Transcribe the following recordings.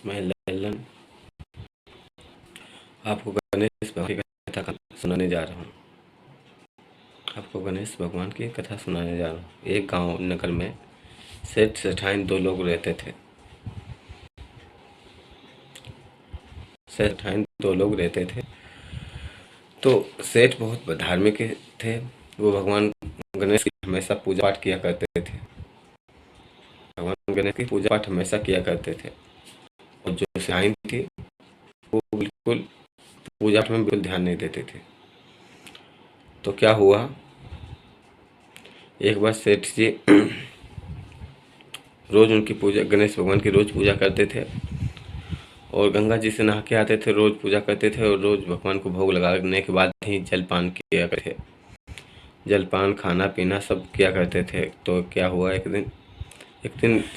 मैं लल्लन आपको गणेश भगवान की कथा सुनाने जा रहा हूँ। आपको गणेश भगवान की कथा सुनाने जा रहा हूँ। एक गांव नगर में सेठ सेठाइन दो लोग रहते थे। सेठाइन दो लोग रहते थे। तो सेठ बहुत धार्मिक थे। वो भगवान गणेश की हमेशा पूजा पाठ किया करते थे। भगवान गणेश की पूजा पाठ हमेशा किया करते थे। और जो सेठाइन थी वो बिल्कुल पूजा पाठ में बिल्कुल ध्यान नहीं देते थे। तो क्या हुआ, एक बार सेठ जी रोज उनकी पूजा, गणेश भगवान की रोज पूजा करते थे और गंगा जी से नहा के आते थे, रोज पूजा करते थे और रोज भगवान को भोग लगाने के बाद ही जलपान किया करते थे। जलपान खाना पीना सब किया करते थे। तो क्या हुआ, एक दिन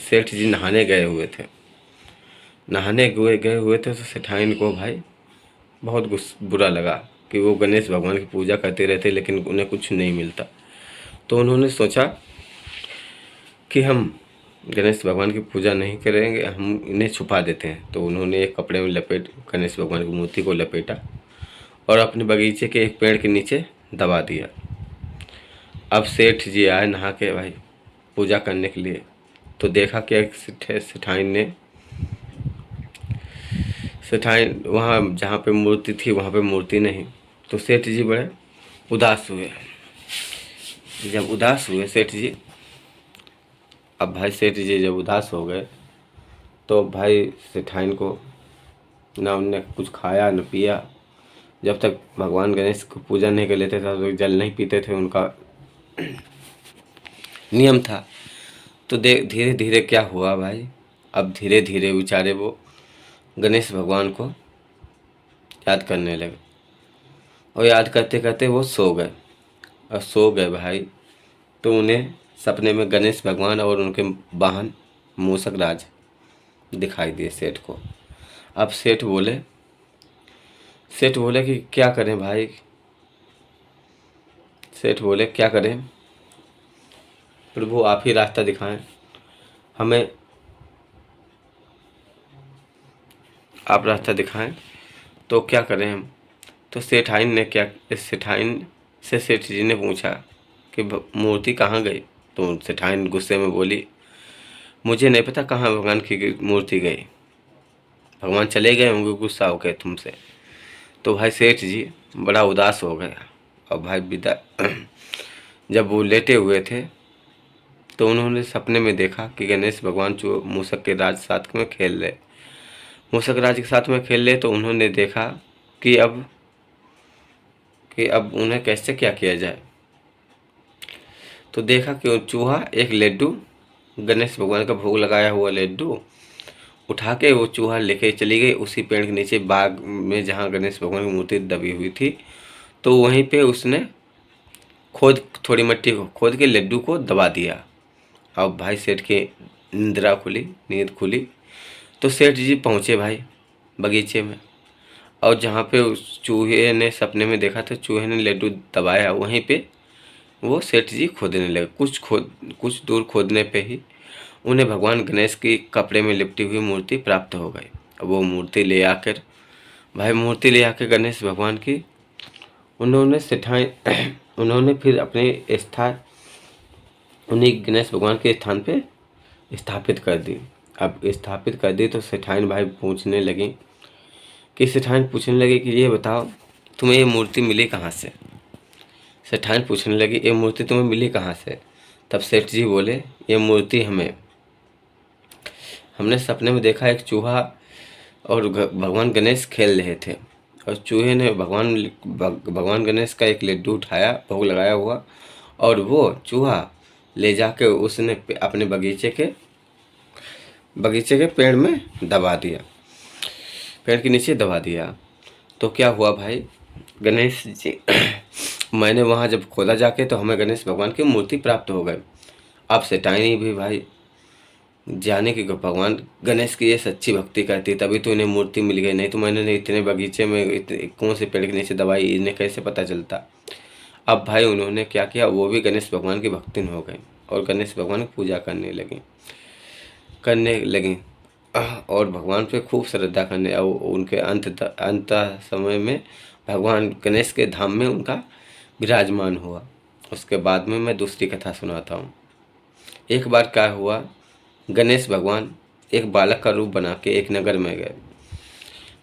सेठ जी नहाने गए हुए थे। नहाने गए हुए थे तो सेठाइन को भाई बहुत बुरा लगा कि वो गणेश भगवान की पूजा करते रहते लेकिन उन्हें कुछ नहीं मिलता। तो उन्होंने सोचा कि हम गणेश भगवान की पूजा नहीं करेंगे, हम इन्हें छुपा देते हैं। तो उन्होंने एक कपड़े में लपेट गणेश भगवान की मूर्ति को लपेटा और अपने बगीचे के एक पेड़ के नीचे दबा दिया। अब सेठ जी आए नहा के भाई पूजा करने के लिए। तो देखा कि एक सेठाइन वहाँ जहाँ पे मूर्ति थी वहाँ पे मूर्ति नहीं। तो सेठ जी बड़े उदास हुए। जब उदास हुए सेठ जी, अब भाई सेठ जी जब उदास हो गए तो भाई सेठाइन को ना उनने कुछ खाया न पिया। जब तक भगवान गणेश को पूजा नहीं कर लेते थे तो जल नहीं पीते थे, उनका नियम था। तो धीरे धीरे क्या हुआ भाई, अब धीरे धीरे बेचारे वो गणेश भगवान को याद करने लगे और याद करते करते वो सो गए। और सो गए भाई तो उन्हें सपने में गणेश भगवान और उनके वाहन मूषक राज दिखाई दिए सेठ को। अब सेठ बोले कि क्या करें भाई। सेठ बोले क्या करें प्रभु, आप ही रास्ता दिखाएं, हमें आप रास्ता दिखाएं तो क्या करें हम। तो सेठाइन से सेठ जी ने पूछा कि मूर्ति कहाँ गई। तो सेठाइन गुस्से में बोली, मुझे नहीं पता कहाँ भगवान की मूर्ति गई, भगवान चले गए होंगे गुस्सा हो गए तुमसे। तो भाई सेठ जी बड़ा उदास हो गया। और भाई विदा जब वो लेटे हुए थे तो उन्होंने सपने में देखा कि गणेश भगवान जो मूषक के राज साथ में खेल रहे, मूषक राज के साथ में खेल रहे। तो उन्होंने देखा कि अब उन्हें कैसे क्या किया जाए। तो देखा कि चूहा एक लड्डू, गणेश भगवान का भोग लगाया हुआ लड्डू उठा के वो चूहा लेके चली गई उसी पेड़ के नीचे बाग में जहाँ गणेश भगवान की मूर्ति दबी हुई थी। तो वहीं पे उसने थोड़ी मिट्टी को खोद के लड्डू को दबा दिया। अब भाई सेठ की नींद खुली। तो सेठ जी पहुँचे भाई बगीचे में और जहाँ पे उस चूहे ने सपने में देखा था, चूहे ने लड्डू दबाया, वहीं पे वो सेठ जी खोदने लगे। कुछ दूर खोदने पे ही उन्हें भगवान गणेश की कपड़े में लिपटी हुई मूर्ति प्राप्त हो गई। वो मूर्ति ले आकर गणेश भगवान की उन्होंने फिर अपने स्थान उन्हीं गणेश भगवान के स्थान पे स्थापित कर दी। अब स्थापित कर दी तो सेठाइन पूछने लगी कि ये बताओ तुम्हें ये मूर्ति मिली कहाँ से। सेठाइन पूछने लगी ये मूर्ति तुम्हें मिली कहाँ से। तब सेठ जी बोले ये मूर्ति हमने सपने में देखा, एक चूहा और भगवान गणेश खेल रहे थे और चूहे ने भगवान गणेश का एक लड्डू उठाया भोग लगाया हुआ और वो चूहा ले जाके उसने अपने बगीचे के पेड़ में दबा दिया, पेड़ के नीचे दबा दिया। तो क्या हुआ भाई, गणेश जी मैंने वहाँ जब खोदा जाके तो हमें गणेश भगवान की मूर्ति प्राप्त हो गई। अब सेठाइन भी भाई जाने कि भगवान गणेश की ये सच्ची भक्ति करती तभी तो इन्हें मूर्ति मिल गई, नहीं तो मैंने इतने बगीचे में कौन से पेड़ के नीचे दबाई, इन्हें कैसे पता चलता। अब भाई उन्होंने क्या किया, वो भी गणेश भगवान की भक्तिन हो गई और गणेश भगवान की पूजा करने लगी। और भगवान पे खूब श्रद्धा करने, और उनके अंत समय में भगवान गणेश के धाम में उनका विराजमान हुआ। उसके बाद में मैं दूसरी कथा सुनाता हूँ। एक बार क्या हुआ, गणेश भगवान एक बालक का रूप बना के एक नगर में गए।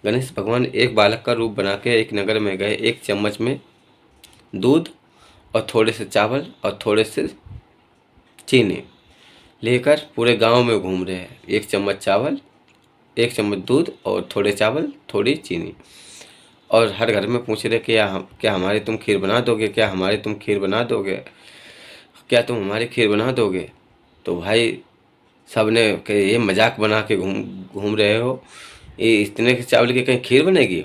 गणेश भगवान एक बालक का रूप बना के एक नगर में गए। एक चम्मच में दूध और थोड़े से चावल और थोड़े से चीनी लेकर पूरे गांव में घूम रहे हैं। एक चम्मच चावल, एक चम्मच दूध और थोड़े चावल, थोड़ी चीनी, और हर घर में पूछ रहे कि क्या हमारी तुम खीर बना दोगे, क्या हमारी तुम खीर बना दोगे, क्या तुम हमारी खीर बना दोगे। तो भाई सब ने कि ये मजाक बना के घूम घूम रहे हो, ये इतने के चावल की कहीं खीर बनेगी,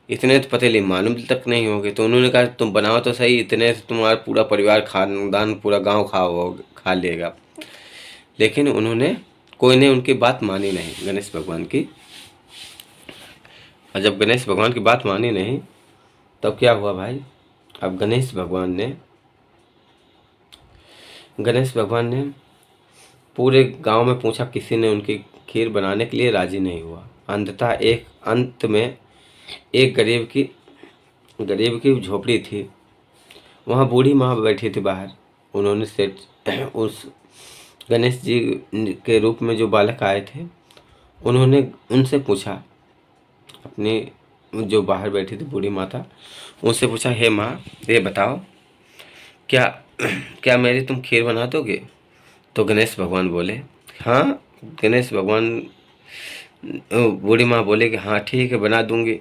इतने तो पतीले मालूम तक नहीं होंगे। तो उन्होंने कहा तुम बनाओ तो सही, इतने से तुम्हारा पूरा परिवार खानदान पूरा गांव खा लेगा। लेकिन उन्होंने कोई ने उनकी बात मानी नहीं, गणेश भगवान की। और जब गणेश भगवान की बात मानी नहीं, तब क्या हुआ भाई, अब गणेश भगवान ने पूरे गांव में पूछा, किसी ने उनकी खीर बनाने के लिए राजी नहीं हुआ। अंततः अंत में एक गरीब की झोपड़ी थी, वहाँ बूढ़ी माँ बैठी थी बाहर। उन्होंने सेठ उस गणेश जी के रूप में जो बालक आए थे, उन्होंने उनसे पूछा, अपनी जो बाहर बैठी थी बूढ़ी माता, उनसे पूछा, हे माँ ये बताओ, क्या क्या मेरी तुम खीर बना दोगे। तो गणेश भगवान बोले हाँ। गणेश भगवान बूढ़ी माँ बोले कि हाँ ठीक है बना दूंगी।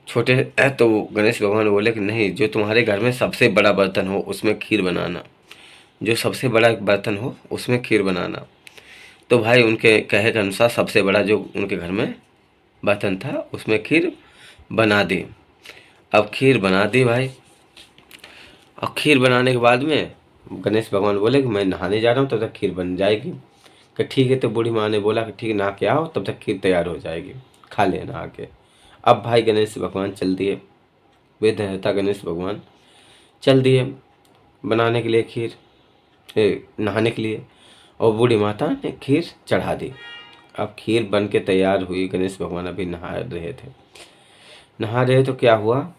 तो गणेश भगवान बोले कि नहीं, जो तुम्हारे घर में सबसे बड़ा बर्तन हो उसमें खीर बनाना, जो सबसे बड़ा बर्तन हो उसमें खीर बनाना। तो भाई उनके कहे के अनुसार सबसे बड़ा जो उनके घर में बर्तन था उसमें खीर बना दी। अब खीर बना दी भाई, और खीर बनाने के बाद में गणेश भगवान बोले कि मैं नहाने जा रहा हूँ, तब तक खीर बन जाएगी। कि ठीक है। तो बूढ़ी माँ ने बोला कि ठीक, नहा के आओ, तब तक खीर तैयार हो जाएगी, खा ले नहा के। अब भाई गणेश भगवान चल दिए, वेदहता गणेश भगवान चल दिए बनाने के लिए खीर, नहाने के लिए, और बूढ़ी माता ने खीर चढ़ा दी। अब खीर बन के तैयार हुई, गणेश भगवान अभी नहा रहे तो क्या हुआ,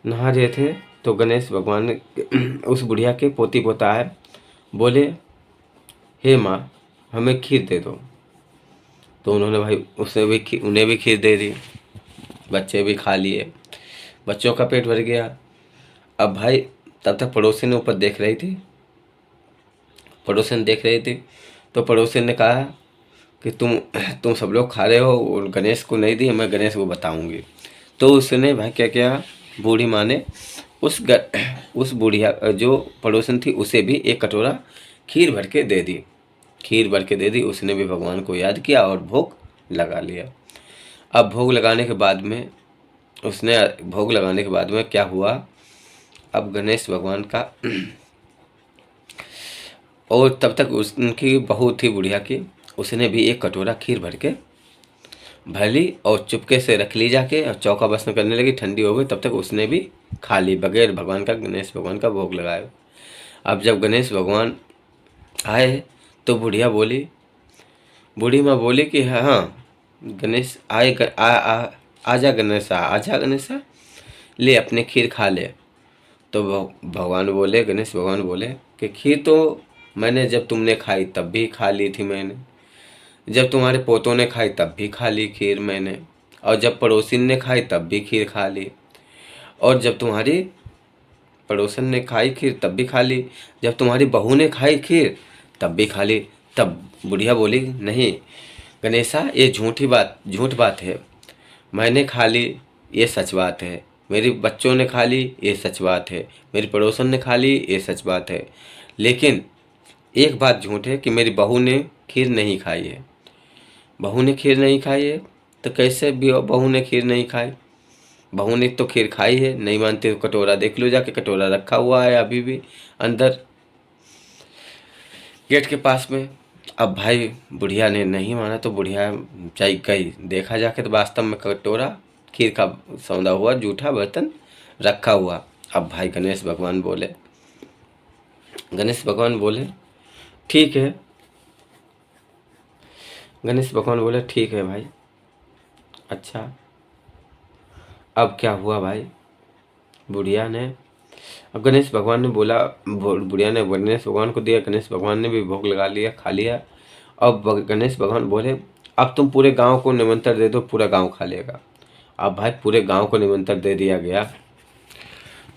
नहा रहे थे तो गणेश भगवान ने उस बुढ़िया के पोती पोता है, बोले हे माँ हमें खीर दे दो। तो उन्होंने भाई उन्हें भी खीर दे दी। बच्चे भी खा लिए, बच्चों का पेट भर गया। अब भाई तब तक पड़ोसी ने ऊपर देख रही थी, तो पड़ोसी ने कहा कि तुम सब लोग खा रहे हो और गणेश को नहीं दी, मैं गणेश को बताऊंगी। तो उसने भाई क्या किया, बूढ़ी माँ ने उस बुढ़िया जो पड़ोसन थी उसे भी एक कटोरा खीर भर के दे दी। उसने भी भगवान को याद किया और भोग लगा लिया। अब भोग लगाने के बाद में क्या हुआ, अब गणेश भगवान का और तब तक उनकी बहू थी बुढ़िया की, उसने भी एक कटोरा खीर भर ली और चुपके से रख ली जाके, और चौका बसन करने लगी। ठंडी हो गई तब तक उसने भी खा ली बगैर गणेश भगवान का भोग लगाए। अब जब गणेश भगवान आए तो बूढ़ी माँ बोली कि हाँ गणेश आए, आजा गणेशा ले अपने खीर खा ले। तो गणेश भगवान बोले कि खीर तो मैंने जब तुमने खाई तब भी खा ली थी मैंने, जब तुम्हारे पोतों ने खाई तब भी खा ली खीर मैंने, और जब पड़ोसिन ने खाई तब भी खीर खा ली, और जब तुम्हारी पड़ोसन ने खाई खीर तब भी खा ली, जब तुम्हारी बहू ने खाई खीर तब भी खा ली। तब बुढ़िया बोली नहीं गणेशा, ये झूठ बात है। मैंने खा ली ये सच बात है, मेरे बच्चों ने खा ली ये सच बात है, मेरी पड़ोसन ने खा ली ये सच बात है, लेकिन एक बात झूठ है कि मेरी बहू ने खीर नहीं खाई है। बहू ने खीर नहीं खाई है तो कैसे भी बहू ने खीर नहीं खाई, बहू ने तो खीर खाई है। नहीं मानते तो कटोरा देख लो जाके, कटोरा रखा हुआ है अभी भी अंदर गेट के पास में। अब भाई बुढ़िया ने नहीं माना तो बुढ़िया चाहे गई, देखा जाके तो वास्तव में कटोरा खीर का सौंदा हुआ जूठा बर्तन रखा हुआ। अब भाई गणेश भगवान बोले ठीक है, गणेश भगवान बोले ठीक है भाई। अच्छा, अब क्या हुआ भाई? बुढ़िया ने अब गणेश भगवान ने बोला, बुढ़िया ने गणेश भगवान को दिया, गणेश भगवान ने भी भोग लगा लिया, खा लिया। अब गणेश भगवान बोले अब तुम पूरे गांव को निमंत्रण दे दो, पूरा गांव खा लेगा। अब भाई पूरे गांव को निमंत्रण दे दिया गया,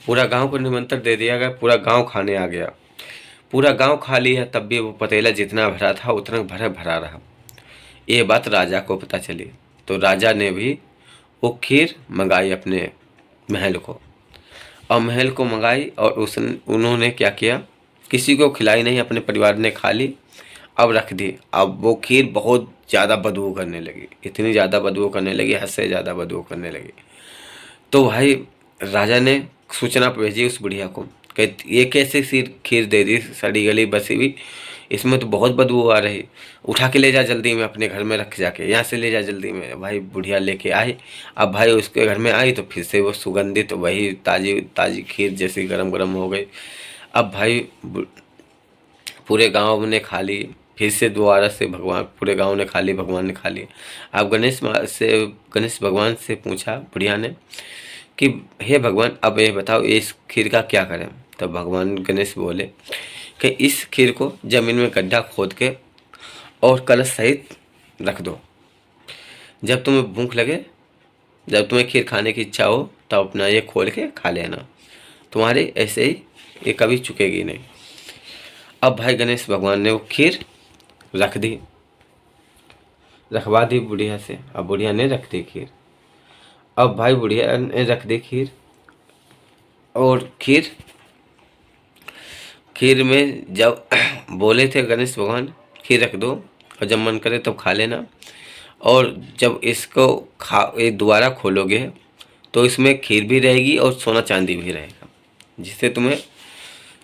पूरा गांव को निमंत्रण दे दिया गया, पूरा गांव खाने आ गया। पूरा गांव खा लिया, तब भी वो पतीला जितना भरा था उतना भरा भरा रहा। ये बात राजा को पता चली, तो राजा ने भी वो खीर मंगाई अपने महल को, और महल को मंगाई, और उन्होंने क्या किया, किसी को खिलाई नहीं, अपने परिवार ने खा ली, अब रख दी। अब वो खीर बहुत ज़्यादा बदबू करने लगी, इतनी ज़्यादा बदबू करने लगी, हद से ज़्यादा बदबू करने लगी। तो भाई राजा ने सूचना भेजी उस बुढ़िया को कि ये कैसे खीर दे दी सड़ी गली बसी हुई, इसमें तो बहुत बदबू आ रही, उठा के ले जा जल्दी में, अपने घर में रख जाके, यहाँ से ले जा जल्दी में। भाई बुढ़िया लेके आई। अब भाई उसके घर में आई तो फिर से वो सुगंधित वही ताजी ताजी खीर जैसी गरम गरम हो गई। अब भाई पूरे गांव ने खा ली, फिर से दोबारा से भगवान, पूरे गांव ने खा ली, भगवान ने खा ली। अब गणेश भगवान से पूछा बुढ़िया ने कि हे भगवान, अब ये बताओ इस खीर का क्या करें? तब भगवान गणेश बोले कि इस खीर को जमीन में गड्ढा खोद के और कलश सहित रख दो। जब तुम्हें भूख लगे, जब तुम्हें खीर खाने की इच्छा हो, तब अपना ये खोल के खा लेना, तुम्हारे ऐसे ही ये कभी चुकेगी नहीं। अब भाई गणेश भगवान ने वो खीर रख दी, रखवा दी बुढ़िया से। अब बुढ़िया ने रख दी खीर। अब भाई बुढ़िया ने रख दी खीर, और खीर में जब बोले थे गणेश भगवान खीर रख दो और जब मन करे तब खा लेना, और जब इसको ये दोबारा खोलोगे तो इसमें खीर भी रहेगी और सोना चांदी भी रहेगा, जिससे तुम्हें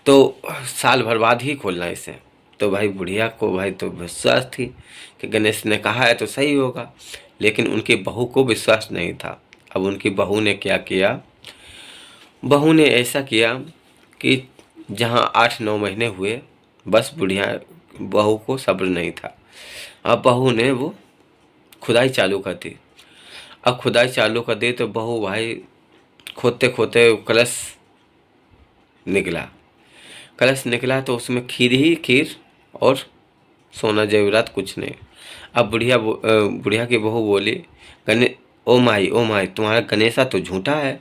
तो साल भर बाद ही खोलना इसे। तो भाई बुढ़िया को भाई तो विश्वास थी कि गणेश ने कहा है तो सही होगा, लेकिन उनकी बहू को विश्वास नहीं था। अब उनकी बहू ने क्या किया, बहू ने ऐसा किया कि जहाँ 8-9 महीने हुए, बस बुढ़िया बहू को सब्र नहीं था। अब बहू ने वो खुदाई चालू कर दी। अब खुदाई चालू कर दी तो बहू भाई खोदते खोदते कलश निकला तो उसमें खीर ही खीर और सोना जेवरात कुछ नहीं। अब बुढ़िया की बहू बोली, गणे ओ माई तुम्हारा गणेशा तो झूठा है,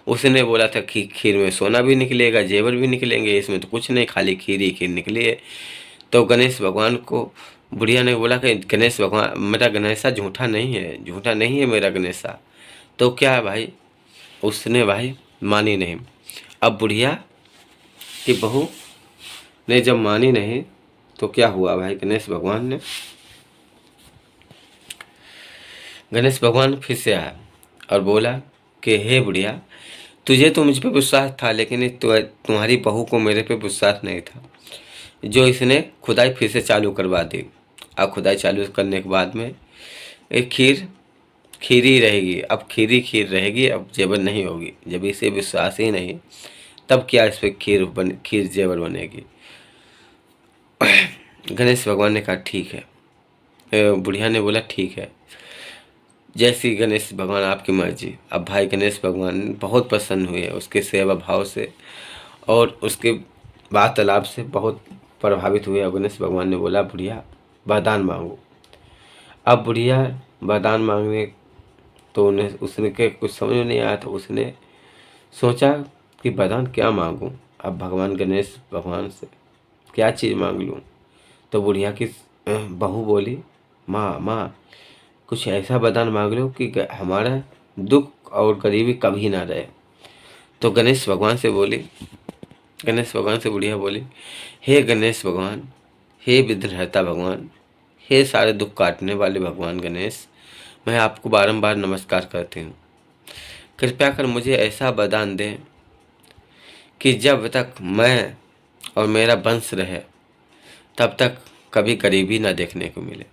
उसने बोला था कि खीर में सोना भी निकलेगा, जेवर भी निकलेंगे, इसमें तो कुछ नहीं, खाली खीर ही खीर निकली है। तो गणेश भगवान को बुढ़िया ने बोला कि गणेश भगवान, मेरा गणेशा झूठा नहीं है मेरा गणेशा। तो क्या है भाई, उसने भाई मानी नहीं। अब बुढ़िया की बहू ने जब मानी नहीं तो क्या हुआ भाई, गणेश भगवान फिर से आया और बोला कि हे बुढ़िया, तुझे तो मुझ पे विश्वास था, लेकिन तुम्हारी बहू को मेरे पे विश्वास नहीं था, जो इसने खुदाई फिर से चालू करवा दी। अब खुदाई चालू करने के बाद में एक खीर ही रहेगी, अब खीर रहेगी, अब जेवर नहीं होगी। जब इसे विश्वास ही नहीं, तब क्या इस पर खीर जेवर बनेगी? गणेश भगवान ने कहा ठीक है। बुढ़िया ने बोला ठीक है, जैसी गणेश भगवान आपकी मर्जी। अब भाई गणेश भगवान बहुत प्रसन्न हुए उसके सेवा भाव से और उसके वार्तालाप से बहुत प्रभावित हुए। गणेश भगवान ने बोला बुढ़िया वरदान मांगो। अब बुढ़िया वरदान मांगने तो उसने के कुछ समझ में नहीं आया, तो उसने सोचा कि वरदान क्या मांगूं। अब भगवान गणेश भगवान से क्या चीज़ मांग लूं? तो बुढ़िया की बहू बोली, माँ कुछ ऐसा वरदान मांग लो कि हमारा दुख और गरीबी कभी ना रहे। तो गणेश भगवान से बुढ़िया बोली, हे गणेश भगवान, हे विघ्नहर्ता भगवान, हे सारे दुख काटने वाले भगवान गणेश, मैं आपको बारंबार नमस्कार करती हूँ। कृपया कर मुझे ऐसा वरदान दें कि जब तक मैं और मेरा वंश रहे तब तक कभी गरीबी ना देखने को मिले।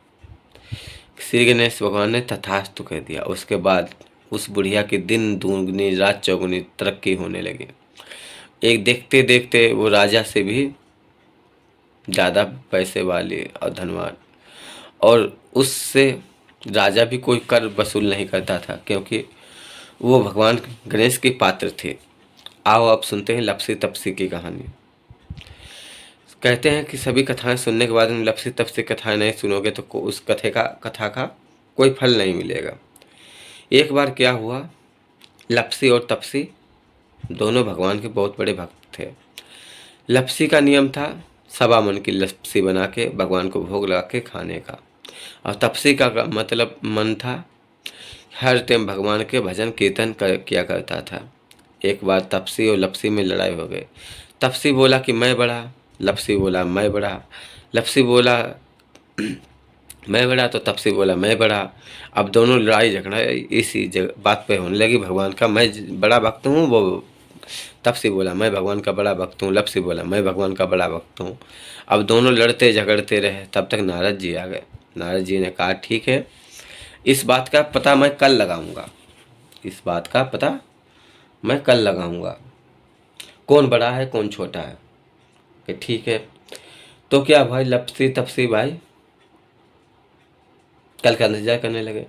श्री गणेश भगवान ने तथास्तु कह दिया। उसके बाद उस बुढ़िया की दिन दूगनी रात चौगुनी तरक्की होने लगी। एक देखते देखते वो राजा से भी ज़्यादा पैसे वाली और धनवान और उससे राजा भी कोई कर वसूल नहीं करता था, क्योंकि वो भगवान गणेश के पात्र थे। आओ अब सुनते हैं लपसी तपसी की कहानी। कहते हैं कि सभी कथाएं सुनने के बाद में लपसी तपसी कथाएं नहीं सुनोगे तो उस कथा का कोई फल नहीं मिलेगा। एक बार क्या हुआ, लपसी और तपसी दोनों भगवान के बहुत बड़े भक्त थे। लपसी का नियम था सवा मन की लपसी बना के भगवान को भोग लगा के खाने का, और तपसी का मतलब मन था हर टाइम भगवान के भजन कीर्तन किया करता था। एक बार तपसी और लपसी में लड़ाई हो गई। तपसी बोला कि मैं बड़ा, लपसी बोला मैं बड़ा। लपसी बोला मैं बड़ा, तो तपसी बोला मैं बड़ा। अब दोनों लड़ाई झगड़ा इसी बात पे होने लगी, भगवान का मैं बड़ा भक्त हूँ। वो तपसी बोला मैं भगवान का बड़ा भक्त हूँ, लपसी बोला मैं भगवान का बड़ा भक्त हूँ। अब दोनों लड़ते झगड़ते रहे, तब तक नारद जी आ गए। नारद जी ने कहा ठीक है, इस बात का पता मैं कल लगाऊंगा, इस बात का पता मैं कल लगाऊंगा, कौन बड़ा है कौन छोटा है। कि ठीक है। तो क्या भाई लपसी तपसी भाई कल का इंतजार करने लगे।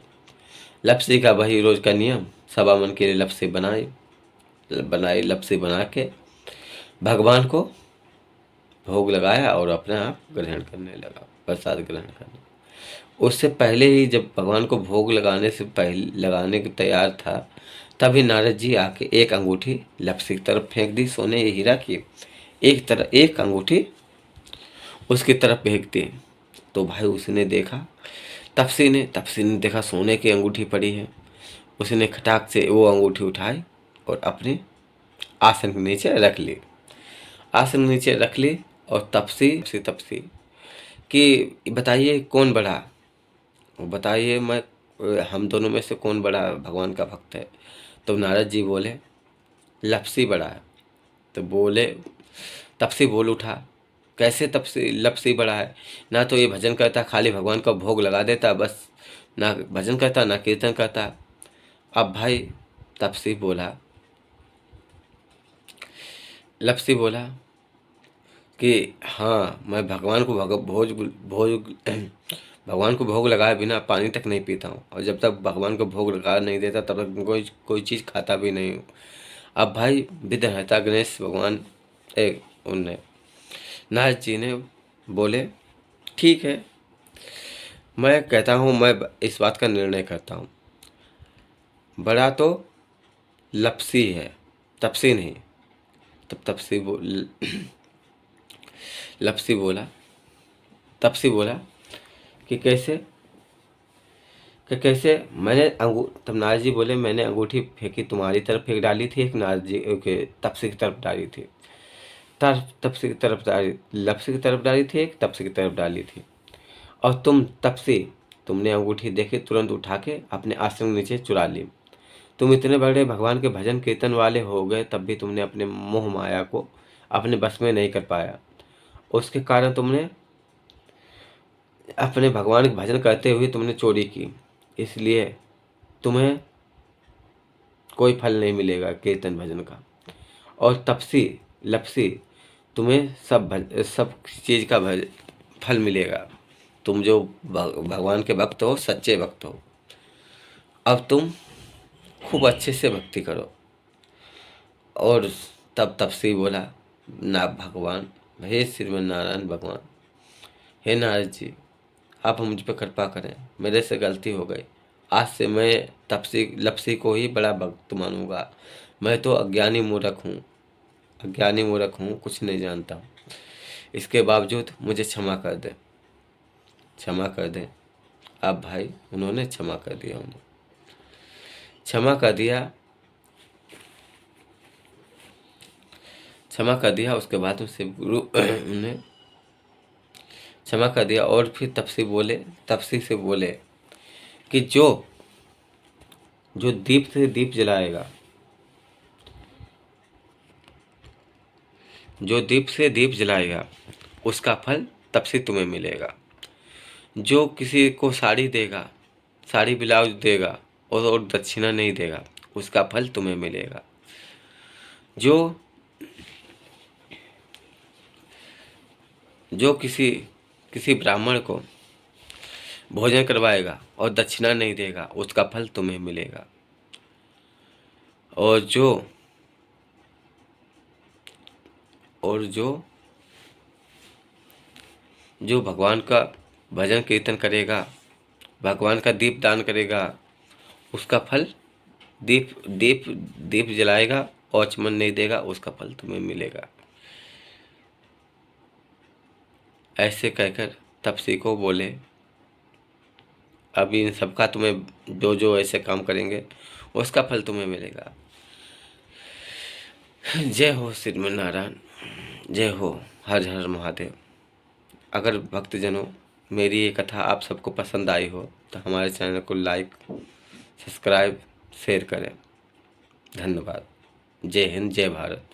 लपसी का वही रोज का नियम, सवा मन के लिए लपसी बनाई लपसी बना के भगवान को भोग लगाया और अपने आप ग्रहण करने लगा, प्रसाद ग्रहण करने। उससे पहले ही जब भगवान को भोग लगाने से पहले लगाने के तैयार था, तभी नारद जी आके एक अंगूठी लपसी की तरफ फेंक दी, सोने या हीरा की एक अंगूठी उसकी तरफ फेंक दी। तो भाई उसने देखा, तपसी ने देखा सोने की अंगूठी पड़ी है। उसने खटाक से वो अंगूठी उठाई और अपने आसन के नीचे रख ली। आसन के नीचे रख ली और तपसी कि बताइए कौन बड़ा, बताइए मैं हम दोनों में से कौन बड़ा भगवान का भक्त है। तो नारद जी बोले लपसी बड़ा है। तो बोले तपसी बोल उठा कैसे तपसी लपसी बड़ा है, ना तो ये भजन करता, खाली भगवान का भोग लगा देता बस, ना भजन करता ना कीर्तन करता। अब भाई तपसी बोला लपसी बोला कि हाँ मैं भगवान को भोज भोज भगवान को भोग लगाए बिना पानी तक नहीं पीता हूँ, और जब तक भगवान को भोग लगा नहीं देता तब तक कोई चीज़ खाता भी नहीं हूँ। अब भाई विघ्नहर्ता गणेश भगवान उनने नारद जी ने बोले ठीक है, मैं कहता हूँ मैं इस बात का निर्णय करता हूँ, बड़ा तो लपसी है तपसी नहीं। तब लपसी बोला तपसी बोला कि कैसे मैंने तब नारद जी बोले मैंने अंगूठी फेंकी तुम्हारी तरफ फेंक डाली थी, एक नारद जी के तपसी की तरफ डाली थी, तपसी की तरफ डाली, लपसी की तरफ डाली थी, एक तपसी की तरफ डाली थी। और तुमने अंगूठी देखी तुरंत उठा के अपने आसन के नीचे चुरा ली। तुम इतने बड़े भगवान के भजन कीर्तन वाले हो गए, तब भी तुमने अपने मोह माया को अपने बस में नहीं कर पाया। उसके कारण तुमने अपने भगवान के भजन करते हुए तुमने चोरी की, इसलिए तुम्हें कोई फल नहीं मिलेगा कीर्तन भजन का। और लपसी तुम्हें सब चीज़ का फल मिलेगा। तुम जो भगवान के भक्त हो, सच्चे भक्त हो। अब तुम खूब अच्छे से भक्ति करो। और तब तपसी बोला ना भगवान, हे श्रीमन नारायण भगवान, हे नारद जी आप मुझ पर कृपा करें, मेरे से गलती हो गई। आज से मैं लपसी को ही बड़ा भक्त मानूंगा। मैं तो अज्ञानी मूर्ख हूँ, कुछ नहीं जानता हूँ। इसके बावजूद मुझे क्षमा कर दे, क्षमा कर दें। अब भाई उन्होंने क्षमा कर दिया, क्षमा कर दिया। उसके बाद उससे गुरु उन्हें क्षमा कर दिया। और फिर तपसी से बोले कि जो दीप से दीप जलाएगा, जो दीप से दीप जलाएगा उसका फल तपसी तुम्हें मिलेगा। जो किसी को साड़ी देगा, साड़ी ब्लाउज देगा और दक्षिणा नहीं देगा, उसका फल तुम्हें मिलेगा। जो किसी ब्राह्मण को भोजन करवाएगा और दक्षिणा नहीं देगा, उसका फल तुम्हें मिलेगा। और जो जो भगवान का भजन कीर्तन करेगा, भगवान का दीप दान करेगा, उसका फल दीप दीप दीप जलाएगा और चमन नहीं देगा, उसका फल तुम्हें मिलेगा। ऐसे कहकर तपसी को बोले, अब इन सबका तुम्हें जो जो ऐसे काम करेंगे उसका फल तुम्हें मिलेगा। जय हो श्रीमन नारायण, जय हो, हर हर महादेव। अगर भक्तजनों मेरी ये कथा आप सबको पसंद आई हो तो हमारे चैनल को लाइक, सब्सक्राइब, शेयर करें। धन्यवाद। जय हिंद, जय भारत।